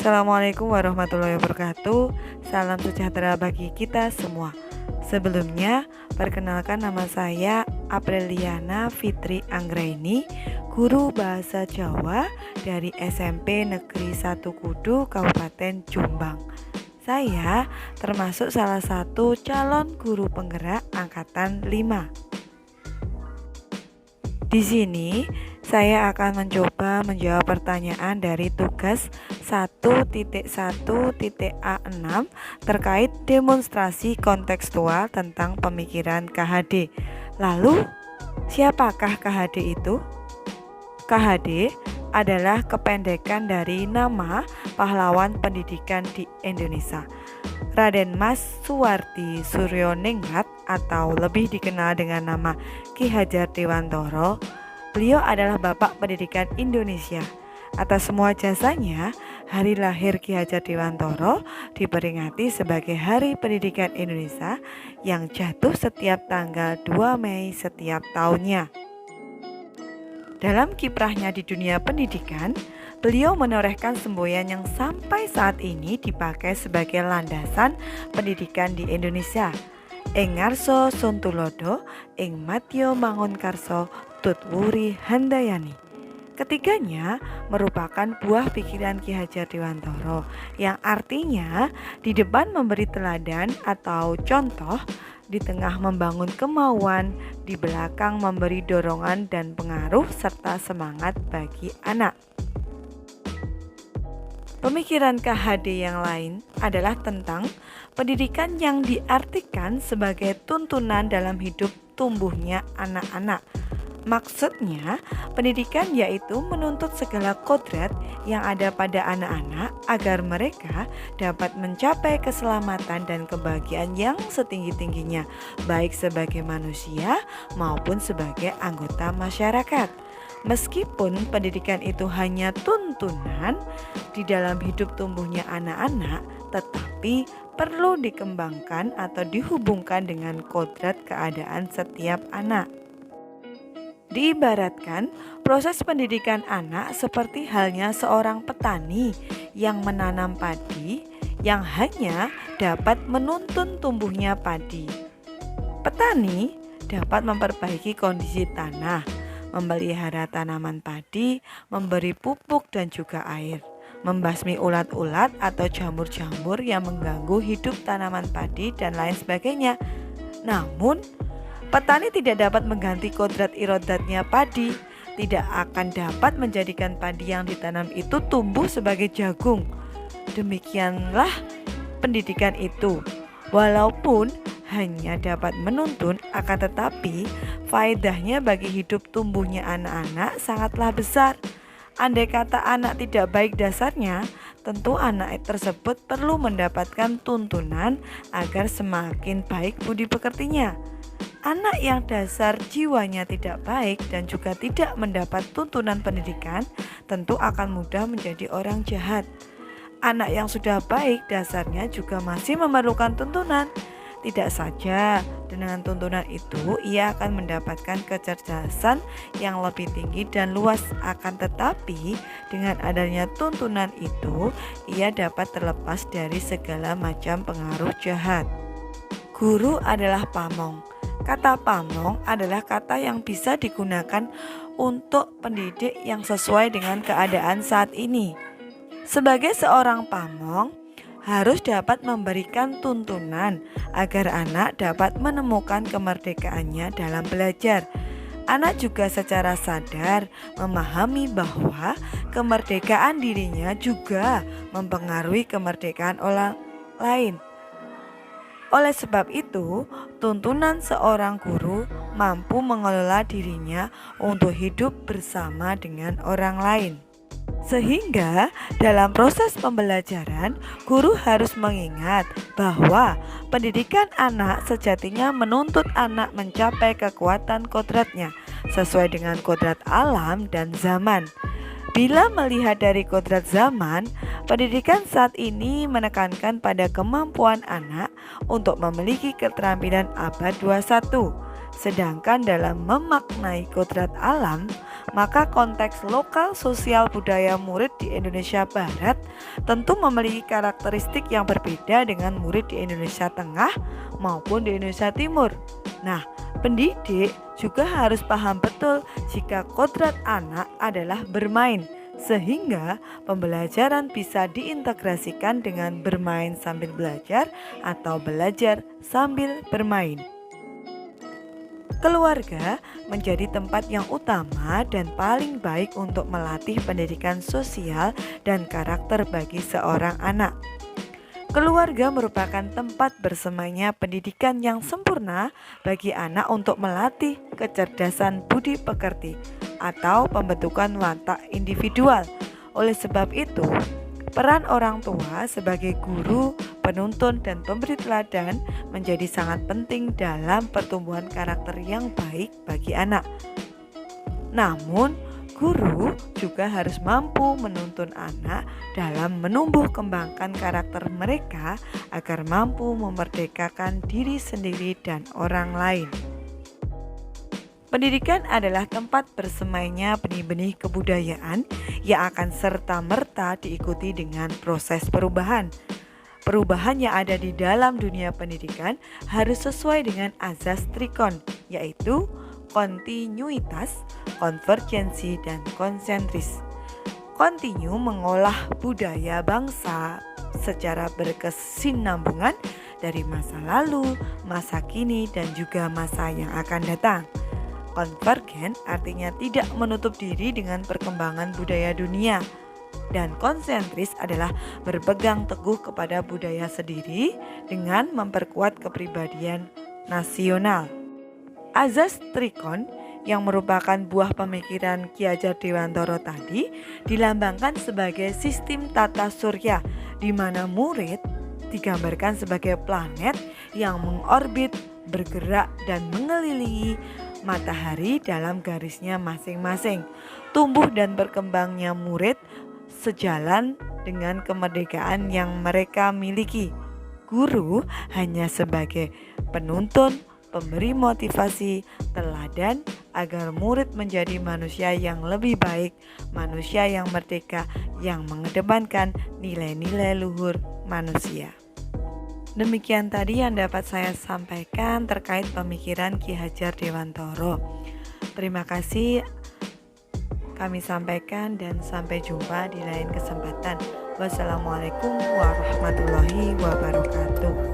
Assalamualaikum warahmatullahi wabarakatuh. Salam sejahtera bagi kita semua. Sebelumnya, perkenalkan nama saya Apriliana Fitri Anggraini, guru bahasa Jawa dari SMP Negeri 1 Kudu, Kabupaten Jombang. Saya termasuk salah satu calon guru penggerak angkatan 5. Di sini saya akan mencoba menjawab pertanyaan dari tugas 1.1.A6 terkait demonstrasi kontekstual tentang pemikiran KHD. Lalu, siapakah KHD itu? KHD adalah kependekan dari nama pahlawan pendidikan di Indonesia, Raden Mas Suwardi Suryo-Ningrat, atau lebih dikenal dengan nama Ki Hajar Dewantoro. Beliau adalah Bapak Pendidikan Indonesia. Atas semua jasanya, hari lahir Ki Hajar Dewantoro diperingati sebagai Hari Pendidikan Indonesia yang jatuh setiap tanggal 2 Mei setiap tahunnya. Dalam kiprahnya di dunia pendidikan, beliau menorehkan semboyan yang sampai saat ini dipakai sebagai landasan pendidikan di Indonesia. Ing ngarsa Suntulodo, ing madya mangunkarsa tutwuri handayani. Ketiganya merupakan buah pikiran Ki Hajar Dewantoro yang artinya di depan memberi teladan atau contoh, di tengah membangun kemauan, di belakang memberi dorongan dan pengaruh serta semangat bagi anak. Pemikiran KHD yang lain adalah tentang pendidikan yang diartikan sebagai tuntunan dalam hidup tumbuhnya anak-anak. Maksudnya, pendidikan yaitu menuntut segala kodrat yang ada pada anak-anak agar mereka dapat mencapai keselamatan dan kebahagiaan yang setinggi-tingginya, baik sebagai manusia maupun sebagai anggota masyarakat. Meskipun pendidikan itu hanya tuntunan di dalam hidup tumbuhnya anak-anak, tetapi perlu dikembangkan atau dihubungkan dengan kodrat keadaan setiap anak. Diibaratkan, proses pendidikan anak seperti halnya seorang petani yang menanam padi yang hanya dapat menuntun tumbuhnya padi. Petani dapat memperbaiki kondisi tanah, memelihara tanaman padi, memberi pupuk dan juga air, membasmi ulat-ulat atau jamur-jamur yang mengganggu hidup tanaman padi dan lain sebagainya. Namun, petani tidak dapat mengganti kodrat irodatnya padi, tidak akan dapat menjadikan padi yang ditanam itu tumbuh sebagai jagung. Demikianlah pendidikan itu. Walaupun hanya dapat menuntun, akan tetapi faedahnya bagi hidup tumbuhnya anak-anak sangatlah besar. Andai kata anak tidak baik dasarnya, tentu anak tersebut perlu mendapatkan tuntunan agar semakin baik budi pekertinya. Anak yang dasar jiwanya tidak baik dan juga tidak mendapat tuntunan pendidikan tentu akan mudah menjadi orang jahat. Anak yang sudah baik dasarnya juga masih memerlukan tuntunan. Tidak saja dengan tuntunan itu ia akan mendapatkan kecerdasan yang lebih tinggi dan luas, akan tetapi dengan adanya tuntunan itu ia dapat terlepas dari segala macam pengaruh jahat. Guru adalah pamong. Kata pamong adalah kata yang bisa digunakan untuk pendidik yang sesuai dengan keadaan saat ini. Sebagai seorang pamong, harus dapat memberikan tuntunan agar anak dapat menemukan kemerdekaannya dalam belajar. Anak juga secara sadar memahami bahwa kemerdekaan dirinya juga mempengaruhi kemerdekaan orang lain. Oleh sebab itu, tuntunan seorang guru mampu mengelola dirinya untuk hidup bersama dengan orang lain. Sehingga dalam proses pembelajaran, guru harus mengingat bahwa pendidikan anak sejatinya menuntut anak mencapai kekuatan kodratnya sesuai dengan kodrat alam dan zaman. Bila melihat dari kodrat zaman, pendidikan saat ini menekankan pada kemampuan anak untuk memiliki keterampilan abad 21. Sedangkan dalam memaknai kodrat alam, maka konteks lokal sosial budaya murid di Indonesia Barat tentu memiliki karakteristik yang berbeda dengan murid di Indonesia Tengah maupun di Indonesia Timur. Nah, pendidik juga harus paham betul jika kodrat anak adalah bermain, sehingga pembelajaran bisa diintegrasikan dengan bermain sambil belajar atau belajar sambil bermain. Keluarga menjadi tempat yang utama dan paling baik untuk melatih pendidikan sosial dan karakter bagi seorang anak. Keluarga merupakan tempat bersemainya pendidikan yang sempurna bagi anak untuk melatih kecerdasan budi pekerti atau pembentukan watak individual. Oleh sebab itu, peran orang tua sebagai guru, penuntun, dan pemberi teladan menjadi sangat penting dalam pertumbuhan karakter yang baik bagi anak. Namun, guru juga harus mampu menuntun anak dalam menumbuh kembangkan karakter mereka agar mampu memerdekakan diri sendiri dan orang lain. Pendidikan adalah tempat bersemainya benih-benih kebudayaan yang akan serta-merta diikuti dengan proses perubahan. Perubahan yang ada di dalam dunia pendidikan harus sesuai dengan azas trikon, yaitu kontinuitas, konvergensi, dan konsentris. Kontinu mengolah budaya bangsa secara berkesinambungan dari masa lalu, masa kini, dan juga masa yang akan datang. Konvergen artinya tidak menutup diri dengan perkembangan budaya dunia. Dan konsentris adalah berpegang teguh kepada budaya sendiri dengan memperkuat kepribadian nasional. Azas trikon yang merupakan buah pemikiran Ki Hajar Dewantara tadi dilambangkan sebagai sistem tata surya, di mana murid digambarkan sebagai planet yang mengorbit, bergerak, dan mengelilingi matahari dalam garisnya masing-masing. Tumbuh dan berkembangnya murid sejalan dengan kemerdekaan yang mereka miliki. Guru hanya sebagai penuntun, pemberi motivasi, teladan agar murid menjadi manusia yang lebih baik, manusia yang merdeka, yang mengedepankan nilai-nilai luhur manusia. Demikian tadi yang dapat saya sampaikan terkait pemikiran Ki Hajar Dewantara. Terima kasih kami sampaikan dan sampai jumpa di lain kesempatan. Wassalamualaikum warahmatullahi wabarakatuh.